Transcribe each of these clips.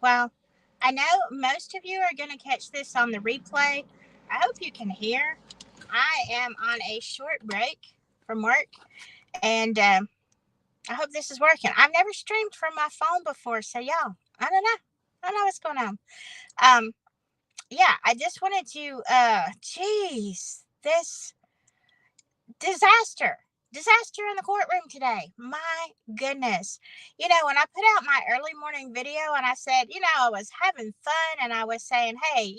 Well, I know most of you are going to catch this on the replay. I hope you can hear. I am on a short break from work, and I hope this is working. I've never streamed from my phone before, so y'all, I don't know. I don't know what's going on. Um, yeah, I just wanted to, geez, this disaster. Disaster in the courtroom today. My goodness. When I put out my early morning video and I said, I was having fun and I was saying, hey,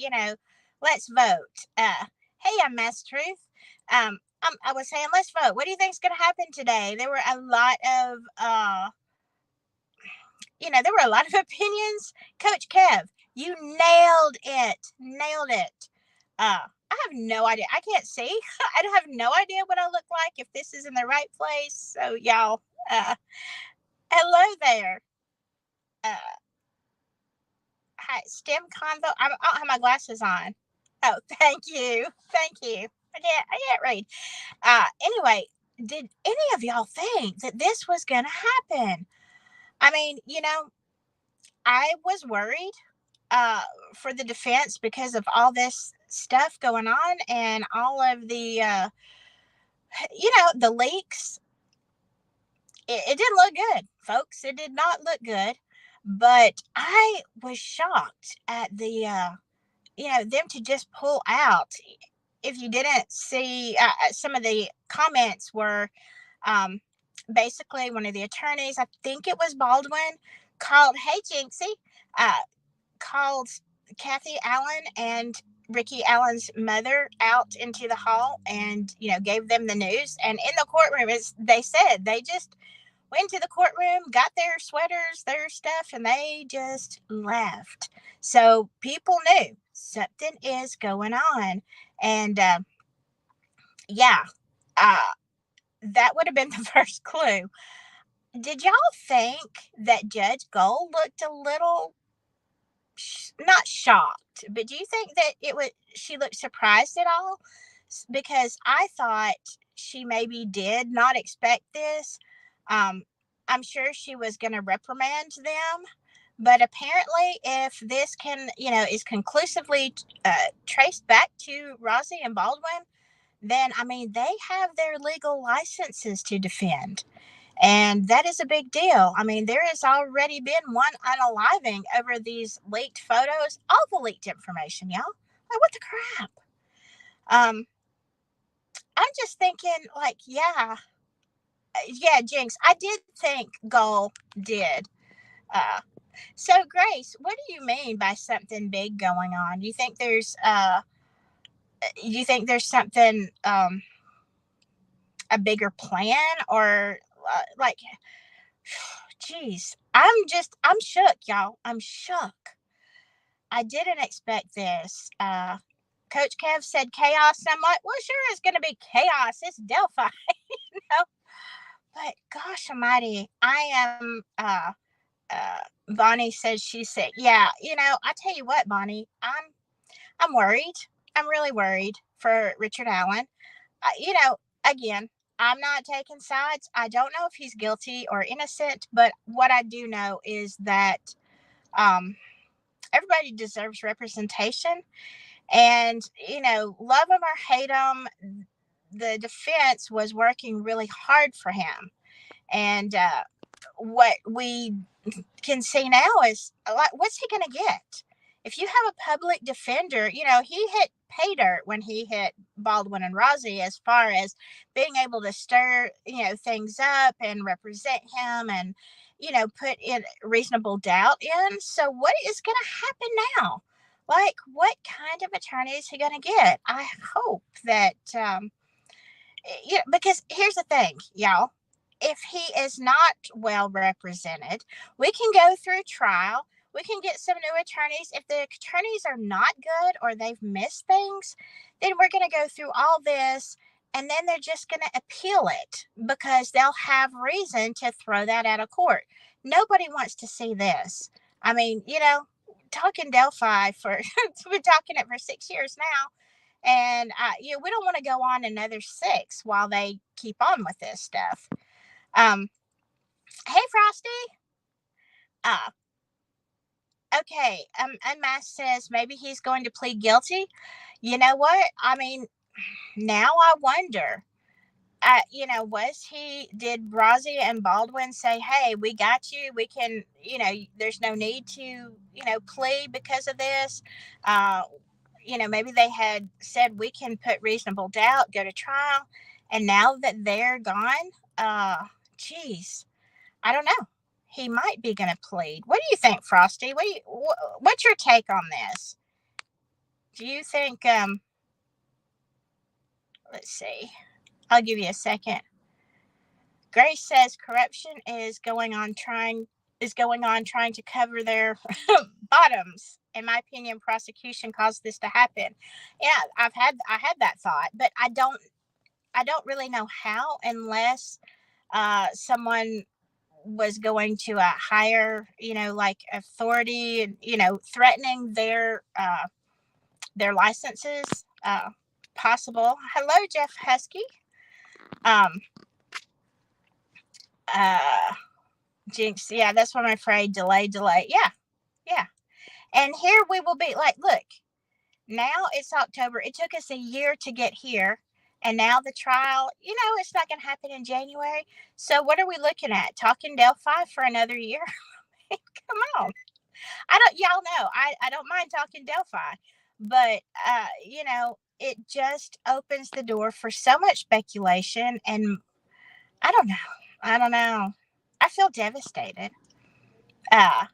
let's vote. Hey, I'm Mass Truth. I was saying, let's vote. What do you think's going to happen today? There were a lot of, there were a lot of opinions. Coach Kev, you nailed it. Nailed it. I have no idea. I can't see. I have no idea what I look like if this is in the right place. So y'all, uh, hello there. Uh, Hi, STEM convo. I don't have my glasses on. Oh, thank you, thank you. I can't read. Anyway, did any of y'all think that this was gonna happen? I mean, I was worried uh, for the defense because of all this stuff going on and all of the the leaks. It didn't look good, folks. It did not look good. But I was shocked at the them to just pull out. If you didn't see, some of the comments were um, basically one of the attorneys, I think it was Baldwin, called, hey Jinxie, uh, called Kathy Allen and Ricky Allen's mother out into the hall and gave them the news. And in the courtroom, as they said, they just went to the courtroom, got their sweaters, their stuff, and they just left. So people knew something is going on. And yeah, uh, that would have been the first clue. Did y'all think that Judge Gold looked a little not shocked, but do you think that she looked surprised at all? Because I thought she maybe did not expect this. Um, I'm sure she was going to reprimand them, but apparently, if this is conclusively traced back to Rossi and Baldwin, then I mean they have their legal licenses to defend. And that is a big deal. I mean, there has already been one unaliving over these leaked photos, all the leaked information, y'all. Like, what the crap? Um, I'm just thinking, like, yeah, Jinx, I did think Gull did. Uh, so, Grace, what do you mean by something big going on? You think there's something, a bigger plan, or like, geez, I'm shook, y'all. I'm shook. I didn't expect this. Coach Kev said chaos. And I'm like, well, sure, it's going to be chaos. It's Delphi, know. But gosh almighty, I am. Bonnie says she's sick. Yeah, I tell you what, Bonnie, I'm worried. I'm really worried for Richard Allen. Again, I'm not taking sides. I don't know if he's guilty or innocent, but what I do know is that um, everybody deserves representation. And, love him or hate him, the defense was working really hard for him. And what we can see now is, like, what's he going to get? If you have a public defender, he hit pay dirt when he hit Baldwin and Rossi as far as being able to stir, things up and represent him and, put in reasonable doubt in. So what is going to happen now? Like, what kind of attorney is he going to get? I hope that, because here's the thing, y'all. If he is not well represented, we can go through trial. We can get some new attorneys. If the attorneys are not good or they've missed things, then we're going to go through all this and then they're just going to appeal it because they'll have reason to throw that out of court. Nobody wants to see this. I mean, talking Delphi for, we've been talking it for 6 years now. And, we don't want to go on another 6 while they keep on with this stuff. Um, hey, Frosty. Uh, Okay, Unmasked says maybe he's going to plead guilty. You know what? I mean, now I wonder. Was did Rozzy and Baldwin say, hey, we got you? We can, there's no need to, plea because of this. Uh, maybe they had said we can put reasonable doubt, go to trial. And now that they're gone, geez, I don't know. He might be going to plead. What do you think, Frosty? What's your take on this? Do you think, let's see, I'll give you a second. Grace says corruption is going on trying to cover their bottoms. In my opinion, prosecution caused this to happen. Yeah, I had that thought, but I don't really know how, unless someone was going to a higher, like authority, threatening their licenses. Possible. Hello, Jeff Husky. Um, uh, Jinx, yeah, that's what I'm afraid. Delay. Yeah, yeah. And here we will be like, look, now it's October. It took us a year to get here. And now the trial, it's not going to happen in January. So what are we looking at? Talking Delphi for another year? Come on. Y'all know, I don't mind talking Delphi, but, it just opens the door for so much speculation. And I don't know. I don't know. I feel devastated. Uh,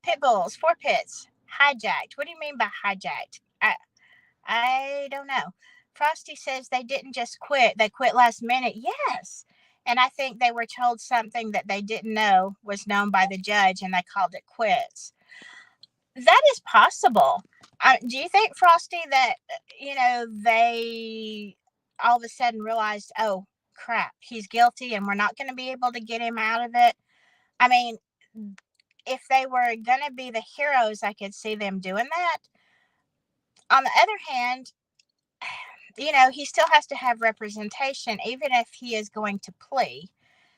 Pit bulls, 4 pits, hijacked. What do you mean by hijacked? I don't know. Frosty says they didn't just quit; they quit last minute. Yes, and I think they were told something that they didn't know was known by the judge, and they called it quits. That is possible. Do you think, Frosty, that they all of a sudden realized, oh crap, he's guilty, and we're not going to be able to get him out of it? I mean, if they were going to be the heroes, I could see them doing that. On the other hand, he still has to have representation, even if he is going to plea.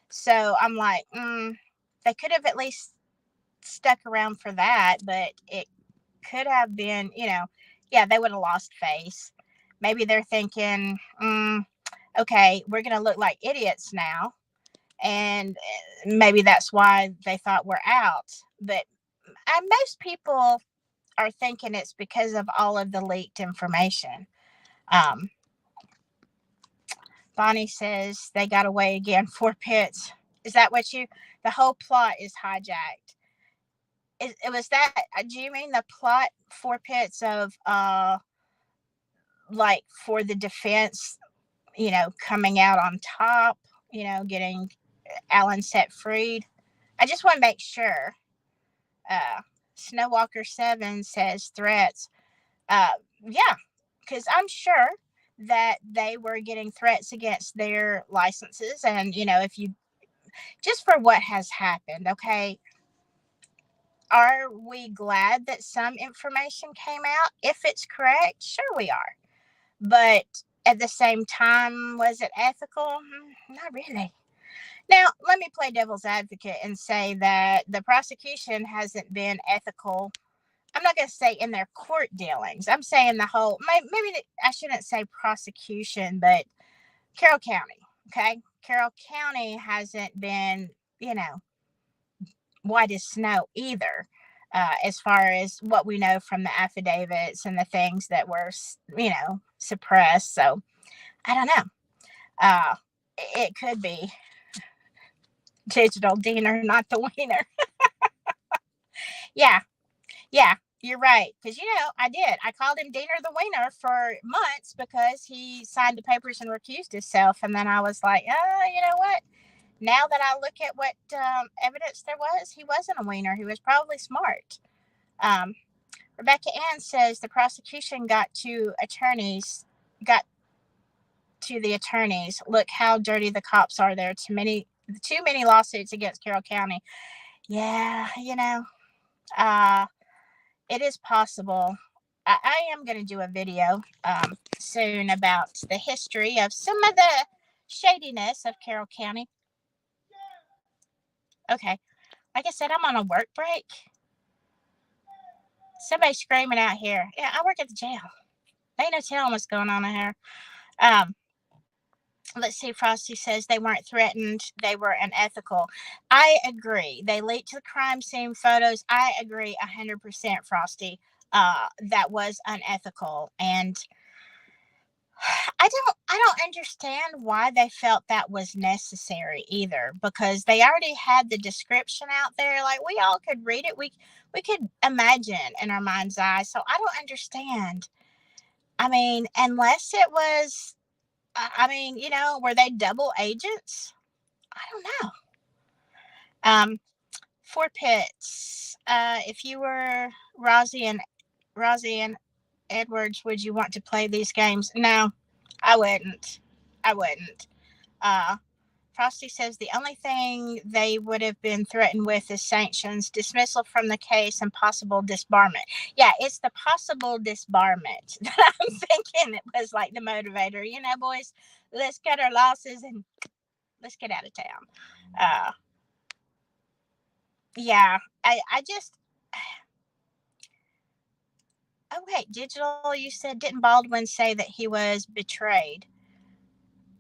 So I'm like, they could have at least stuck around for that, but it could have been, yeah, they would have lost face. Maybe they're thinking, okay, we're going to look like idiots now. And maybe that's why they thought we're out. But most people are thinking it's because of all of the leaked information. Um, Bonnie says they got away again. 4 pits. Is that what the whole plot is hijacked? It was that? Do you mean the plot 4 pits of like for the defense, coming out on top, getting Alan set freed? I just want to make sure. Snowwalker7 says threats. Yeah, because I'm sure that they were getting threats against their licenses. And, if you just for what has happened, okay, are we glad that some information came out? If it's correct, sure we are. But at the same time, was it ethical? Not really. Now, let me play devil's advocate and say that the prosecution hasn't been ethical. I'm not going to say in their court dealings. I'm saying the whole, maybe I shouldn't say prosecution, but Carroll County. Okay. Carroll County hasn't been, white as snow either, as far as what we know from the affidavits and the things that were, suppressed. So I don't know. It could be digital Diener, not the wiener. Yeah. Yeah, you're right. Because, I did. I called him Diener the Wiener for months because he signed the papers and recused himself. And then I was like, you know what? Now that I look at what evidence there was, he wasn't a wiener. He was probably smart. Rebecca Ann says the prosecution got to the attorneys. Look how dirty the cops are there. Too many lawsuits against Carroll County. Yeah, it is possible. I am going to do a video soon about the history of some of the shadiness of Carroll County. Okay. Like I said, I'm on a work break. Somebody screaming out here. Yeah, I work at the jail. They ain't no telling what's going on in here. Um, let's see. Frosty says they weren't threatened. They were unethical. I agree. They leaked the crime scene photos. I agree 100%, Frosty. That was unethical, and I don't understand why they felt that was necessary either, because they already had the description out there. Like, we all could read it. We could imagine in our mind's eye. So I don't understand. I mean, unless it was, I mean, were they double agents? I don't know. Um, for pits, if you were Rosie and Edwards, would you want to play these games? No, I wouldn't. I wouldn't. Uh, Frosty says the only thing they would have been threatened with is sanctions, dismissal from the case, and possible disbarment. Yeah, it's the possible disbarment that I'm thinking it was like the motivator. Boys, let's cut our losses and let's get out of town. Uh, yeah, I just. Oh, wait, Digital, you said, didn't Baldwin say that he was betrayed?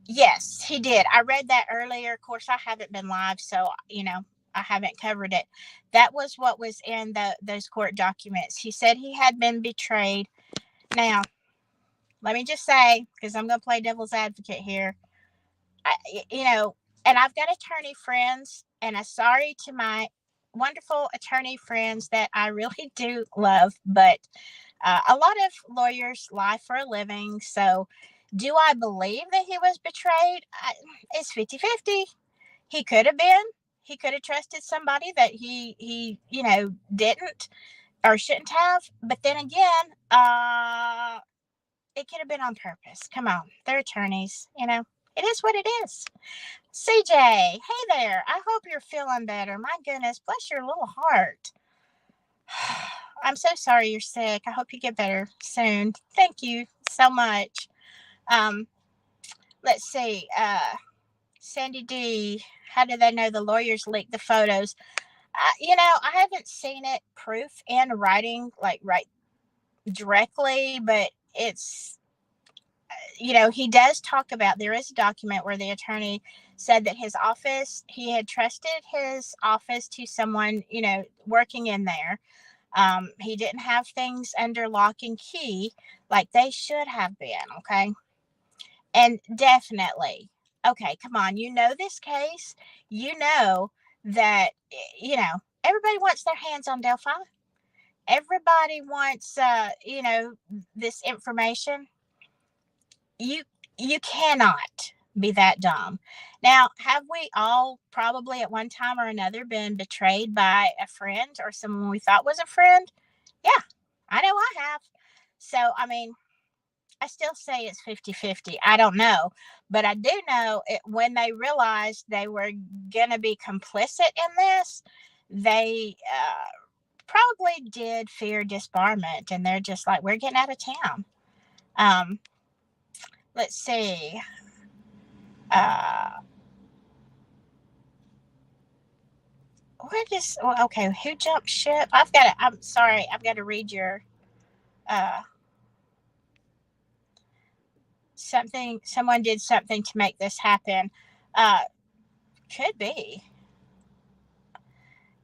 Yes, he did. I read that earlier. Of course, I haven't been live, so I haven't covered it. That was what was in those court documents. He said he had been betrayed. Now, let me just say, because I'm going to play devil's advocate here, I, and I've got attorney friends, and I'm sorry to my wonderful attorney friends that I really do love, but a lot of lawyers lie for a living. So, do I believe that he was betrayed? It's 50-50. He could have been. He could have trusted somebody that he didn't or shouldn't have. But then again, it could have been on purpose. Come on, they're attorneys. It is what it is. CJ, hey there. I hope you're feeling better. My goodness, bless your little heart. I'm so sorry you're sick. I hope you get better soon. Thank you so much. Let's see. Sandy D, how do they know the lawyers leaked the photos? I haven't seen it proof in writing, like right directly, but it's, he does talk about, there is a document where the attorney said that he had trusted his office to someone, working in there. He didn't have things under lock and key like they should have been. Okay. And definitely, okay, come on, this case, that, everybody wants their hands on Delphi. Everybody wants, this information. You cannot be that dumb. Now, have we all probably at one time or another been betrayed by a friend or someone we thought was a friend? Yeah, I know I have. So, I mean, I still say it's 50-50. I don't know. But I do know when they realized they were going to be complicit in this, they probably did fear disbarment. And they're just like, we're getting out of town. Let's see. Okay, who jumped ship? I'm sorry, I've got to read your someone did something to make this happen. Could be.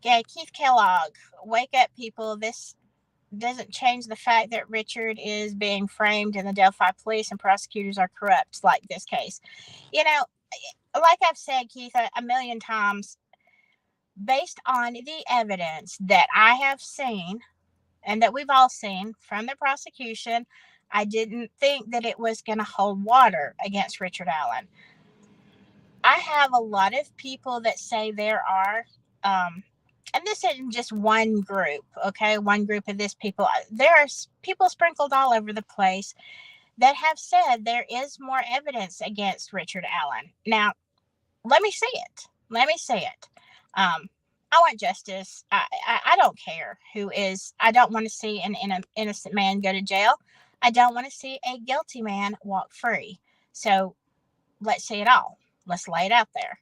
Yeah, Keith Kellogg, wake up, people. This doesn't change the fact that Richard is being framed and the Delphi police and prosecutors are corrupt, like this case. Like I've said, Keith, a million times, based on the evidence that I have seen and that we've all seen from the prosecution, I didn't think that it was going to hold water against Richard Allen. I have a lot of people that say there are, and this isn't just one group, okay? One group of this people. There are people sprinkled all over the place that have said there is more evidence against Richard Allen. Now, let me see it. Let me see it. I want justice. I don't care who is. I don't want to see an innocent man go to jail. I don't want to see a guilty man walk free. So let's see it all. Let's lay it out there.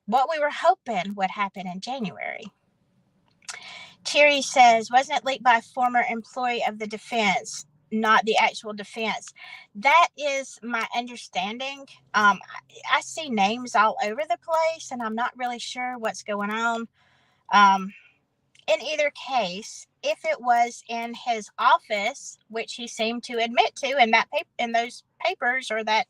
What we were hoping would happen in January. Terry says, wasn't it leaked by a former employee of the defense, not the actual defense? That is my understanding. I see names all over the place, and I'm not really sure what's going on. In either case, if it was in his office, which he seemed to admit to in that in those papers or that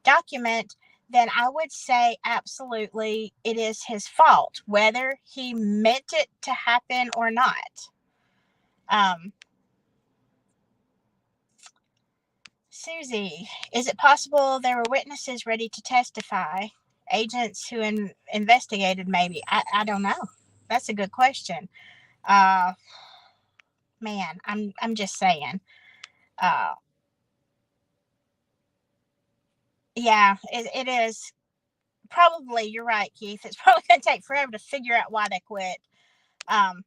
document, then I would say absolutely it is his fault, whether he meant it to happen or not. Susie, is it possible there were witnesses ready to testify? Agents who investigated, maybe. I don't know. That's a good question. Uh, Man, I'm just saying. Uh, yeah, it is. Probably, you're right, Keith. It's probably going to take forever to figure out why they quit. Um,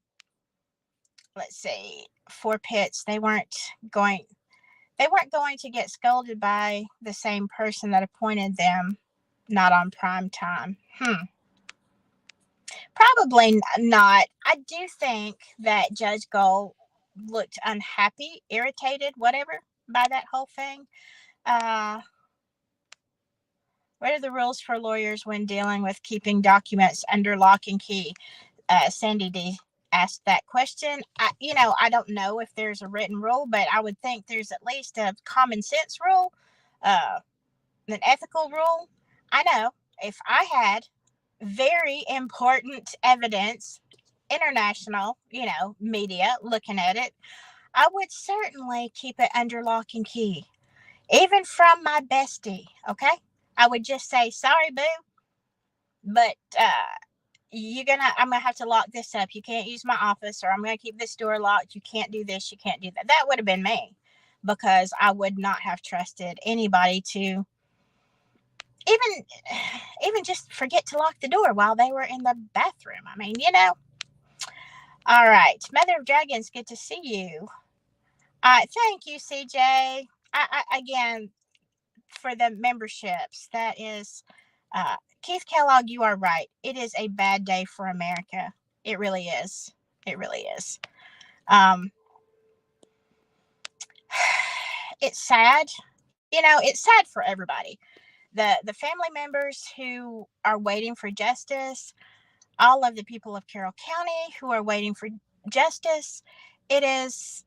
let's see. Four Pits, going they weren't going to get scolded by the same person that appointed them, not on prime time. Probably not. I do think that Judge Gold looked unhappy, irritated, whatever, by that whole thing. What are the rules for lawyers when dealing with keeping documents under lock and key? Sandy D asked that question. I don't know if there's a written rule, but I would think there's at least a common sense rule, uh, an ethical rule. I know if I had very important evidence, international, media looking at it, I would certainly keep it under lock and key, even from my bestie. Okay. I would just say, sorry, boo, but I'm gonna have to lock this up. You can't use my office, or I'm gonna keep this door locked. You can't do this, you can't do that. That would have been me, because I would not have trusted anybody to even just forget to lock the door while they were in the bathroom. I mean, All right, Mother of Dragons, good to see you. Thank you, CJ. Again, for the memberships, that is Keith Kellogg, you are right. It is a bad day for America. It really is. It really is. It's sad. It's sad for everybody. The family members who are waiting for justice, all of the people of Carroll County who are waiting for justice. It is,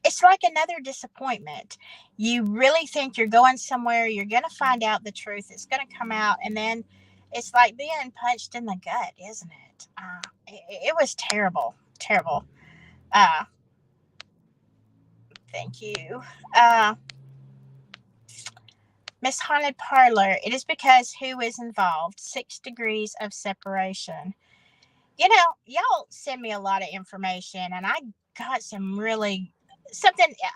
it's like another disappointment. You really think you're going somewhere, you're going to find out the truth, it's going to come out, and then it's like being punched in the gut, isn't it? It was terrible. Thank you. Miss Haunted Parlor, it is because who is involved? 6 degrees of separation. Y'all send me a lot of information, and I got something,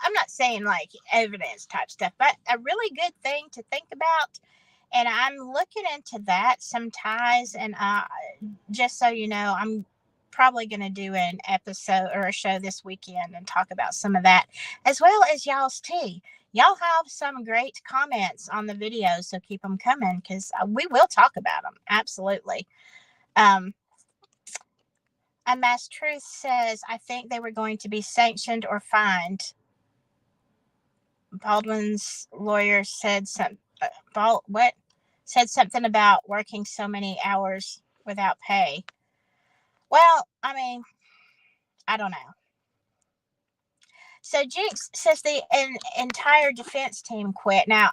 I'm not saying like evidence type stuff, but a really good thing to think about. And I'm looking into that, some ties, and just so you know, I'm probably going to do an episode or a show this weekend and talk about some of that, as well as y'all's tea. Y'all have some great comments on the videos, so keep them coming, because we will talk about them. Absolutely. Unmasked Truth says, I think they were going to be sanctioned or fined. Baldwin's lawyer said something about working so many hours without pay. Well, I mean, I don't know. So Jinx says the entire defense team quit. Now,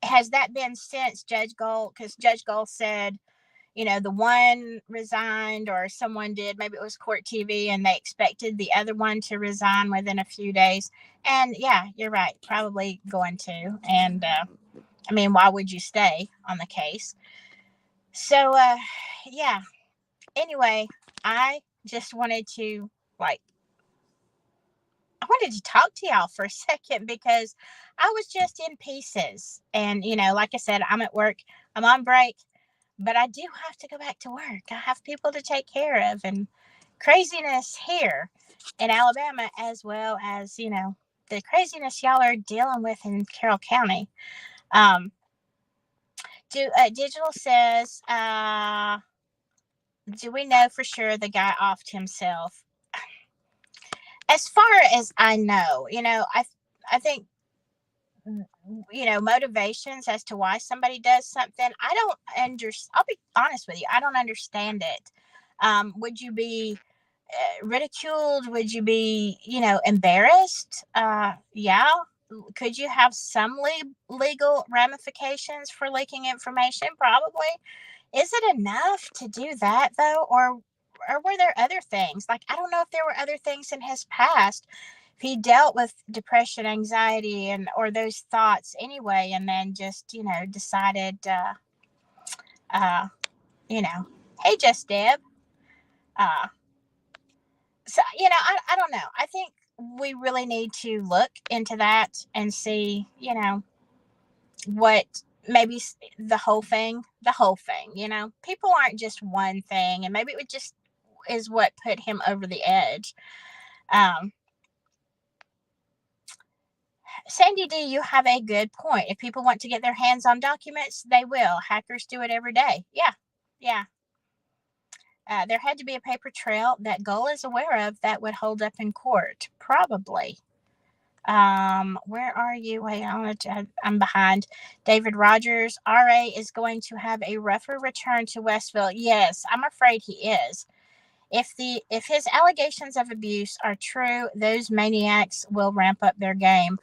has that been since Judge Gold? Because Judge Gold said, the one resigned, or someone did, maybe it was Court TV, and they expected the other one to resign within a few days. And yeah, you're right, probably going to. And I mean, why would you stay on the case? So yeah, anyway, I just wanted to talk to y'all for a second, because I was just in pieces. And like I said, I'm at work, I'm on break, but I do have to go back to work. I have people to take care of, and craziness here in Alabama, as well as, the craziness y'all are dealing with in Carroll County. Digital says, Do we know for sure the guy offed himself? As far as I know, I think, motivations as to why somebody does something. I don't understand. I'll be honest with you. I don't understand it. Would you be ridiculed? Would you be, embarrassed? Yeah. Could you have some legal ramifications for leaking information? Probably. Is it enough to do that though, or were there other things? Like, I don't know if there were other things in his past. If he dealt with depression, anxiety, and or those thoughts anyway, and then just decided, uh, you know, hey, just Deb. Uh, so I don't know. I think we really need to look into that and see, what maybe the whole thing. People aren't just one thing, and maybe it just is what put him over the edge. um Sandy D, you have a good point. If people want to get their hands on documents, they will. Hackers do it every day. Yeah. Yeah. There had to be a paper trail that Gull is aware of that would hold up in court, probably. Where are you? Wait, I'm behind. David Rogers, RA is going to have a rougher return to Westville. Yes, I'm afraid he is. If his allegations of abuse are true, those maniacs will ramp up their game.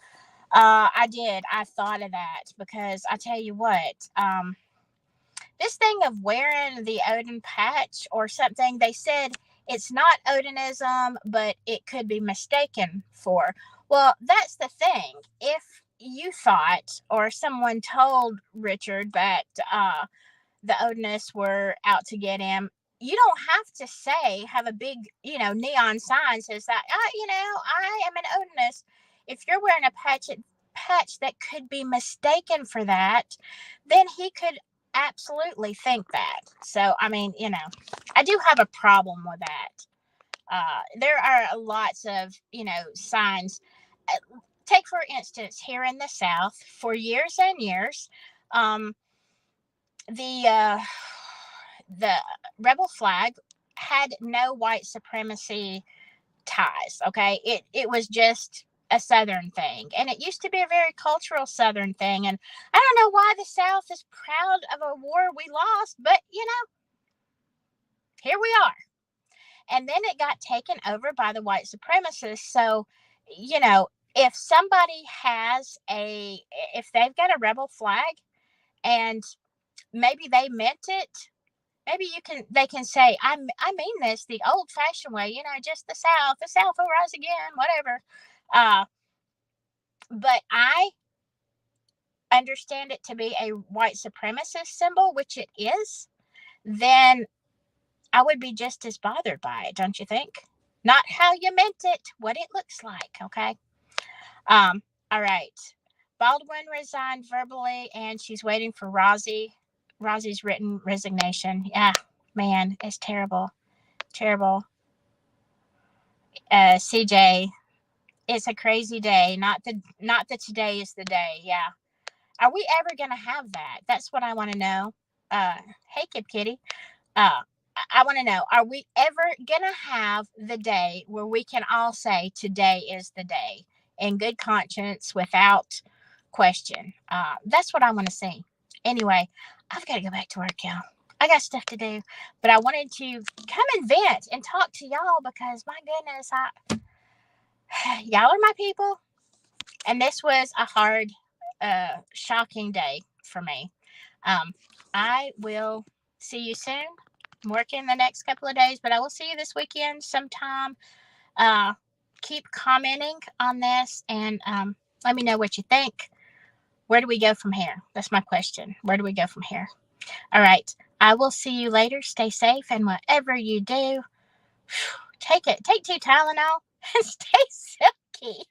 I thought of that because I tell you what, this thing of wearing the Odin patch or something, they said it's not Odinism, but it could be mistaken for. Well, that's the thing. If you thought, or someone told Richard that the Odinists were out to get him, you don't have to have a big, neon sign says that, I am an Odinist. If you're wearing a patch that could be mistaken for that, then he could absolutely think that. So, I mean, I do have a problem with that. There are lots of, signs. Take, for instance, here in the South, for years and years, um, the the rebel flag had no white supremacy ties. Okay, it was just a Southern thing, and it used to be a very cultural Southern thing. And I don't know why the South is proud of a war we lost, but here we are. And then it got taken over by the white supremacists. So, if somebody if they've got a rebel flag and maybe they meant it, maybe they can say, I mean this the old fashioned way, just the South will rise again, whatever. Uh, but I understand it to be a white supremacist symbol, which it is, then I would be just as bothered by it, don't you think? Not how you meant it, what it looks like, okay? All right. Baldwin resigned verbally, and she's waiting for Rosie's written resignation. Yeah, man, it's terrible. Terrible. CJ, it's a crazy day. Not that today is the day. Yeah. Are we ever gonna have that? That's what I want to know. Hey, Kid Kitty. Uh, I want to know, are we ever going to have the day where we can all say today is the day in good conscience without question? That's what I want to see. Anyway, I've got to go back to work, y'all. I got stuff to do, but I wanted to come and vent and talk to y'all because my goodness, y'all are my people. And this was a hard, shocking day for me. I will see you soon. I'm working the next couple of days, but I will see you this weekend sometime. Keep commenting on this and let me know what you think. Where do we go from here? That's my question. Where do we go from here? All right. I will see you later. Stay safe, and whatever you do, take 2 Tylenol and stay silky.